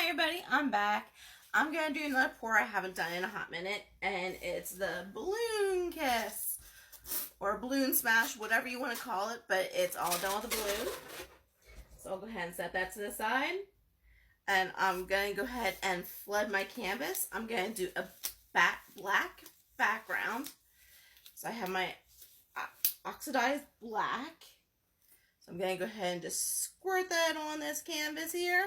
Hi everybody, I'm back. I'm going to do another pour I haven't done in a hot minute, and it's the Balloon Kiss, or Balloon Smash, whatever you want to call it, but it's all done with a balloon. So I'll go ahead and set that to the side, and I'm going to go ahead and flood my canvas. I'm going to do a black background. So I have my oxidized black. So I'm going to go ahead and just squirt that on this canvas here.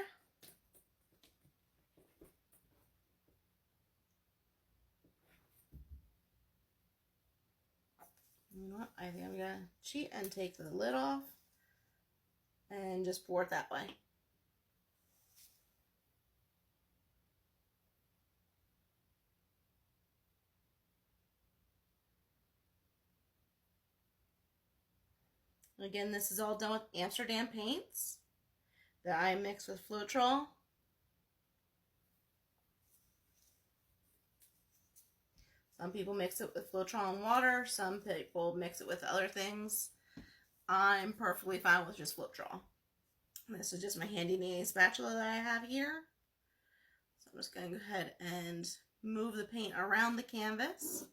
You know what? I think I'm gonna cheat and take the lid off and just pour it that way. Again, this is all done with Amsterdam paints that I mix with Floetrol. Some people mix it with Floetrol and water. Some people mix it with other things. I'm perfectly fine with just Floetrol. This is just my handy dandy spatula that I have here. So I'm just going to go ahead and move the paint around the canvas.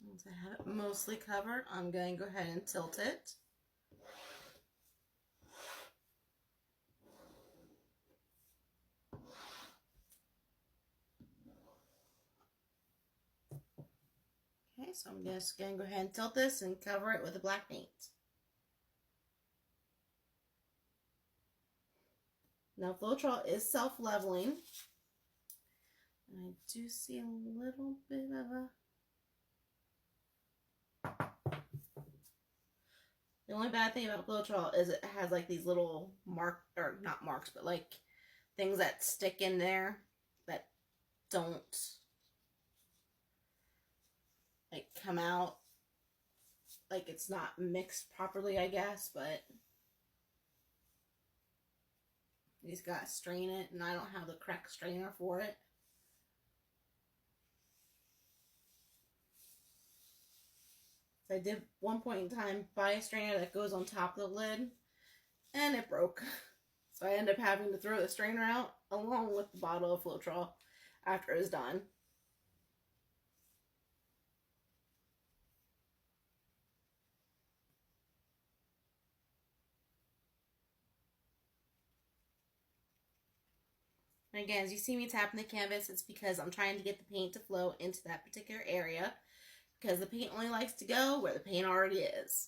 Once I have it mostly covered, I'm going to go ahead and tilt it. Okay, so I'm just going to go ahead and tilt this and cover it with the black paint. Now, Floetrol is self-leveling. And I do see a little bit of a... The only bad thing about Floetrol is it has like these little not marks, but like things that stick in there that don't like come out. Like it's not mixed properly, I guess, but you just gotta strain it, and I don't have the correct strainer for it. I did one point in time buy a strainer that goes on top of the lid, and it broke. So I ended up having to throw the strainer out along with the bottle of Floetrol after it was done. And again, as you see me tapping the canvas, it's because I'm trying to get the paint to flow into that particular area, because the paint only likes to go where the paint already is.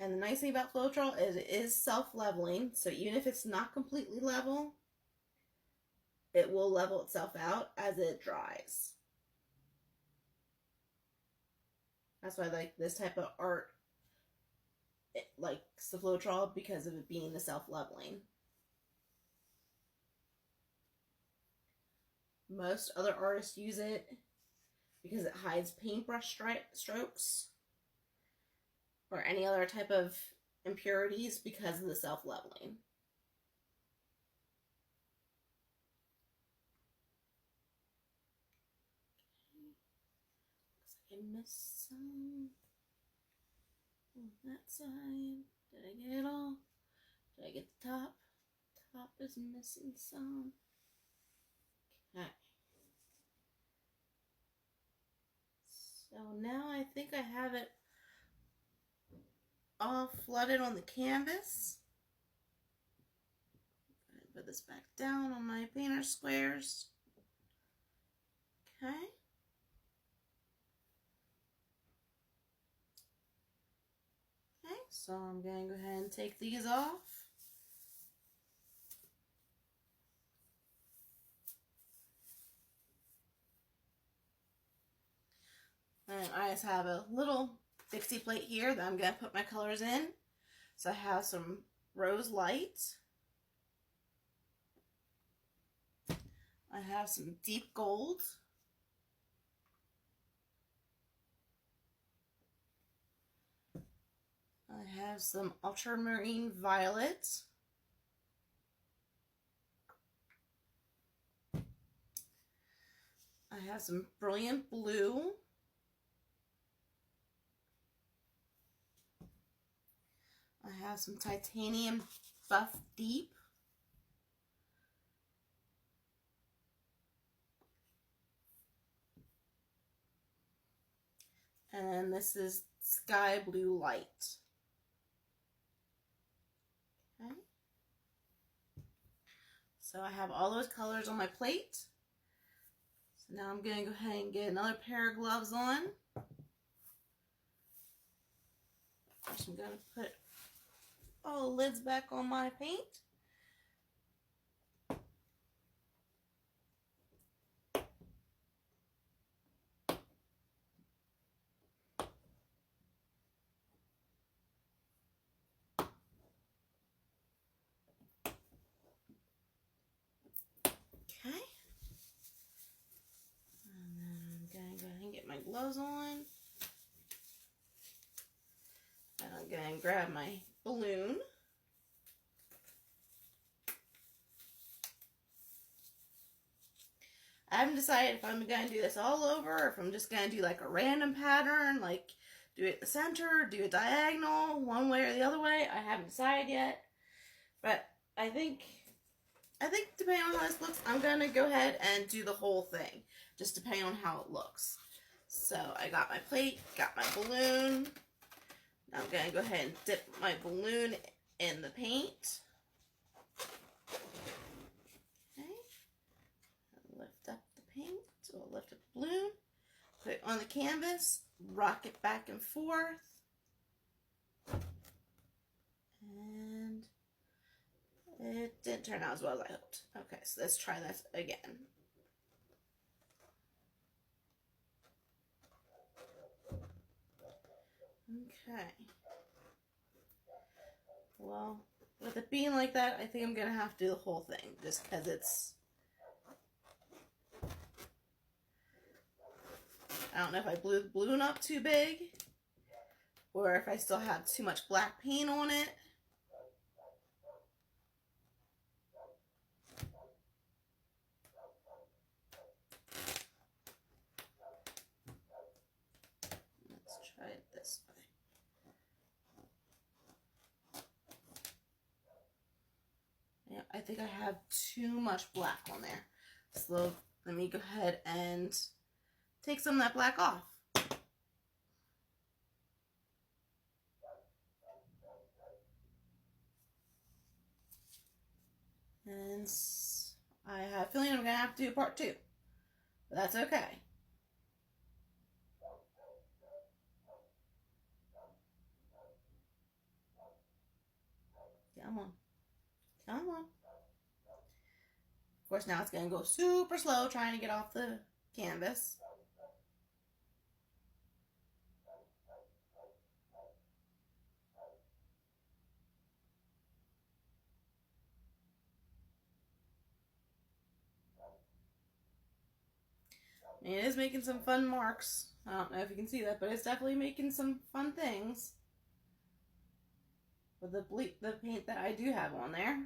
And the nice thing about Floetrol is it is self-leveling, so even if it's not completely level, it will level itself out as it dries. That's why I like this type of art. It likes the Floetrol because of it being the self-leveling. Most other artists use it because it hides paintbrush strokes or any other type of impurities because of the self-leveling. Looks like I missed some on that side. Did I get it all? Did I get the top? Top is missing some. Okay. So now I think I have it all flooded on the canvas. Put this back down on my painter squares. Okay. Okay, so I'm going to go ahead and take these off. And I just have a little Dixie plate here that I'm going to put my colors in. So I have some Rose Light. I have some Deep Gold. I have some Ultramarine Violet. I have some Brilliant Blue. I have some Titanium Buff Deep. And this is Sky Blue Light. Okay. So I have all those colors on my plate. So now I'm going to go ahead and get another pair of gloves on. First I'm going to put all the lids back on my paint. Okay. And then I'm going to go ahead and get my gloves on. And I'm going to grab my balloon. I haven't decided if I'm going to do this all over or if I'm just going to do like a random pattern, like do it in the center, do it diagonal, one way or the other way. I haven't decided yet. But I think depending on how this looks, I'm going to go ahead and do the whole thing, just depending on how it looks. So I got my plate, got my balloon. Now I'm going to go ahead and dip my balloon in the paint. Okay. Lift up the paint, so I'll lift up the balloon, put it on the canvas, rock it back and forth. And it didn't turn out as well as I hoped. Okay, so let's try this again. Okay. Well, with it being like that, I think I'm going to have to do the whole thing, just because it's... I don't know if I blew the balloon up too big, or if I still have too much black paint on it. Let's try it this way. Yeah, I think I have too much black on there. So let me go ahead and take some of that black off. And I have a feeling I'm going to have to do part 2. But that's okay. Come on. Come on. Of course, now it's going to go super slow trying to get off the canvas. It is making some fun marks. I don't know if you can see that, but it's definitely making some fun things with the paint that I do have on there.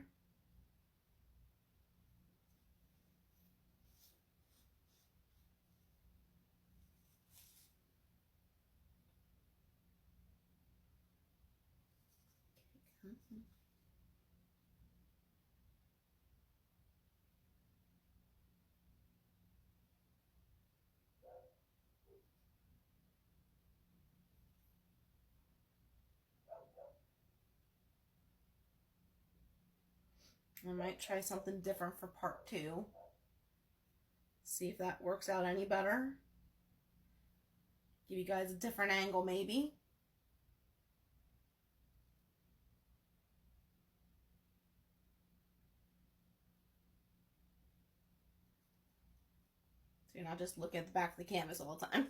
I might try something different for part 2. See if that works out any better. Give you guys a different angle maybe. So you're not just looking at the back of the canvas all the time.